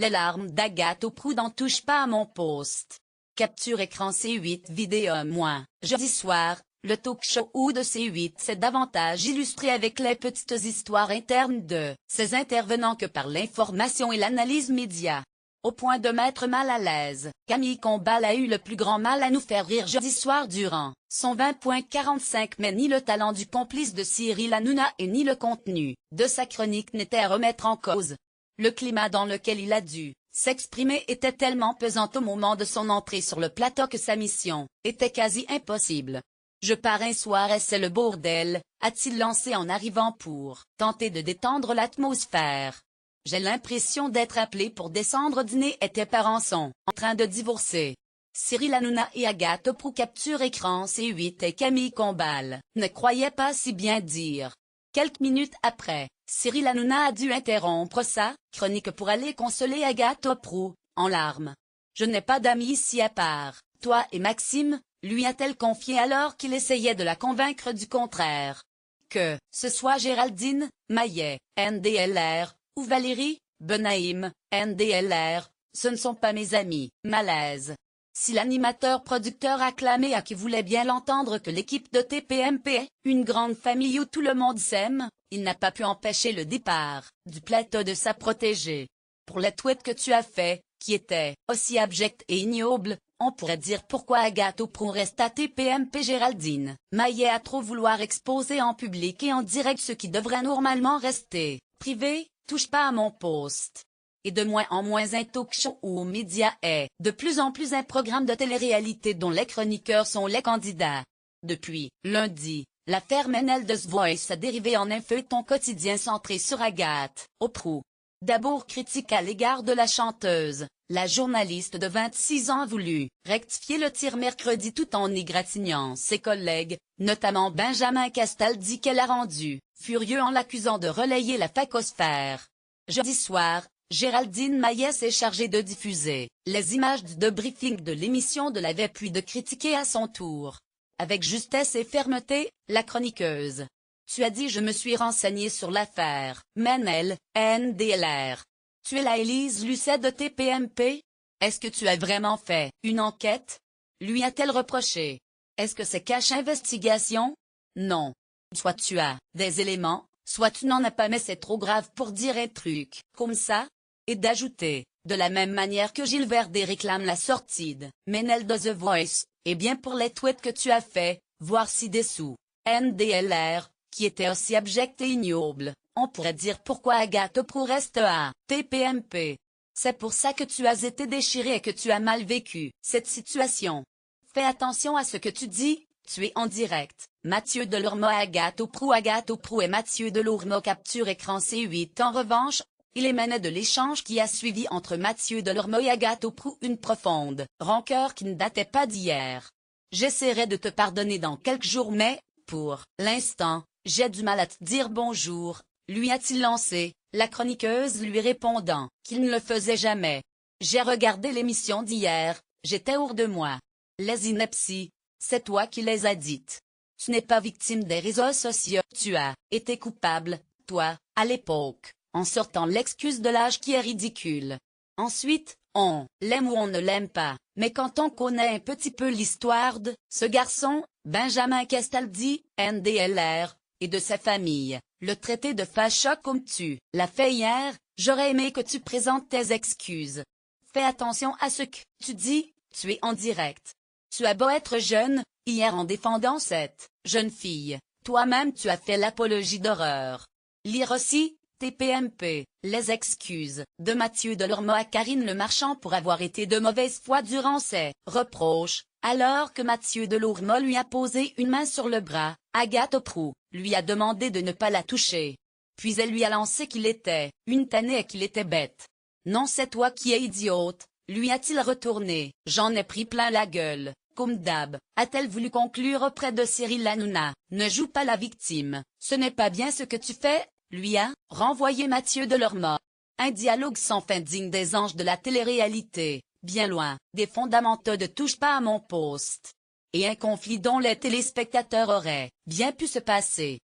Les larmes d'Agathe Auproux n'en touchent pas à mon post. Capture écran C8 vidéo moins. Jeudi soir, le talk show de C8 s'est davantage illustré avec les petites histoires internes de ses intervenants que par l'information et l'analyse média. Au point de m'être mal à l'aise, Camille Combal a eu le plus grand mal à nous faire rire jeudi soir durant son 20.45, mais ni le talent du complice de Cyril Hanouna et ni le contenu de sa chronique n'étaient à remettre en cause. Le climat dans lequel il a dû s'exprimer était tellement pesant au moment de son entrée sur le plateau que sa mission était quasi impossible. Je pars un soir et c'est le bordel, a-t-il lancé en arrivant pour tenter de détendre l'atmosphère. J'ai l'impression d'être appelé pour descendre dîner et tes parents sont en train de divorcer. Cyril Hanouna et Agathe Auproux capture écran C8 et Camille Combal ne croyaient pas si bien dire. Quelques minutes après, Cyril Hanouna a dû interrompre sa chronique pour aller consoler Agathe Auproux, en larmes. « Je n'ai pas d'amis ici à part toi et Maxime », lui a-t-elle confié alors qu'il essayait de la convaincre du contraire. Que ce soit Géraldine Maillet, NDLR, ou Valérie Benaïm, NDLR, ce ne sont pas mes amis. Malaise. Si l'animateur-producteur acclamé à qui voulait bien l'entendre que l'équipe de TPMP est une grande famille où tout le monde s'aime, il n'a pas pu empêcher le départ du plateau de sa protégée. Pour les tweets que tu as fait, qui étaient aussi abjects et ignobles, on pourrait dire pourquoi Agathe Auproux reste à TPMP. Géraldine Maillet a trop vouloir exposer en public et en direct ce qui devrait normalement rester privé. Touche pas à mon post. Et de moins en moins un talk show ou média est de plus en plus un programme de télé-réalité dont les chroniqueurs sont les candidats. Depuis lundi, l'affaire Menel de The Voice a dérivé en un feuilleton quotidien centré sur Agathe Auproux. D'abord critique à l'égard de la chanteuse, la journaliste de 26 ans a voulu rectifier le tir mercredi tout en égratignant ses collègues, notamment Benjamin Castal dit qu'elle a rendu furieux en l'accusant de relayer la facosphère. Jeudi soir, Géraldine Maillet s'est chargée de diffuser les images du debriefing de l'émission de la veille puis de critiquer à son tour. Avec justesse et fermeté, la chroniqueuse. Tu as dit je me suis renseignée sur l'affaire Menel, NDLR. Tu es la Élise Lucet de TPMP? Est-ce que tu as vraiment fait une enquête? Lui a-t-elle reproché. Est-ce que c'est cache investigation? Non. Soit tu as des éléments, soit tu n'en as pas mais c'est trop grave pour dire un truc comme ça. Et d'ajouter, de la même manière que Gilles Verdez réclame la sortie de Menel de The Voice, et bien pour les tweets que tu as fait, voir ci-dessous, NDLR, qui était aussi abject et ignoble, on pourrait dire pourquoi Agathe Auproux reste à TPMP. C'est pour ça que tu as été déchiré et que tu as mal vécu cette situation. Fais attention à ce que tu dis. Tu es en direct. Mathieu Delormeau Agathe Auproux et Mathieu Delormeau capture écran C8. En revanche, il émanait de l'échange qui a suivi entre Mathieu Delormeau et Agathe Auproux une profonde rancœur qui ne datait pas d'hier. J'essaierai de te pardonner dans quelques jours mais, pour l'instant, j'ai du mal à te dire bonjour, lui a-t-il lancé, la chroniqueuse lui répondant qu'il ne le faisait jamais. J'ai regardé l'émission d'hier, j'étais hors de moi. Les inepties. C'est toi qui les as dites. Tu n'es pas victime des réseaux sociaux. Tu as été coupable, toi, à l'époque, en sortant l'excuse de l'âge qui est ridicule. Ensuite, on l'aime ou on ne l'aime pas. Mais quand on connaît un petit peu l'histoire de ce garçon, Benjamin Castaldi, NDLR, et de sa famille, le traité de facha comme tu l'as fait hier, j'aurais aimé que tu présentes tes excuses. Fais attention à ce que tu dis, tu es en direct. Tu as beau être jeune, hier en défendant cette jeune fille, toi-même tu as fait l'apologie d'horreur. Lire aussi, TPMP, les excuses de Mathieu Delormeau à Karine Le Marchand pour avoir été de mauvaise foi durant ses reproches, alors que Mathieu Delormeau lui a posé une main sur le bras, Agathe Auproux lui a demandé de ne pas la toucher. Puis elle lui a lancé qu'il était une tannée et qu'il était bête. Non c'est toi qui es idiote, lui a-t-il retourné, j'en ai pris plein la gueule. Comme d'hab, a-t-elle voulu conclure auprès de Cyril Hanouna, ne joue pas la victime, ce n'est pas bien ce que tu fais, lui a renvoyé Mathieu Delormeau. Un dialogue sans fin digne des anges de la télé-réalité, bien loin des fondamentaux de touche pas à mon post. Et un conflit dont les téléspectateurs auraient bien pu se passer.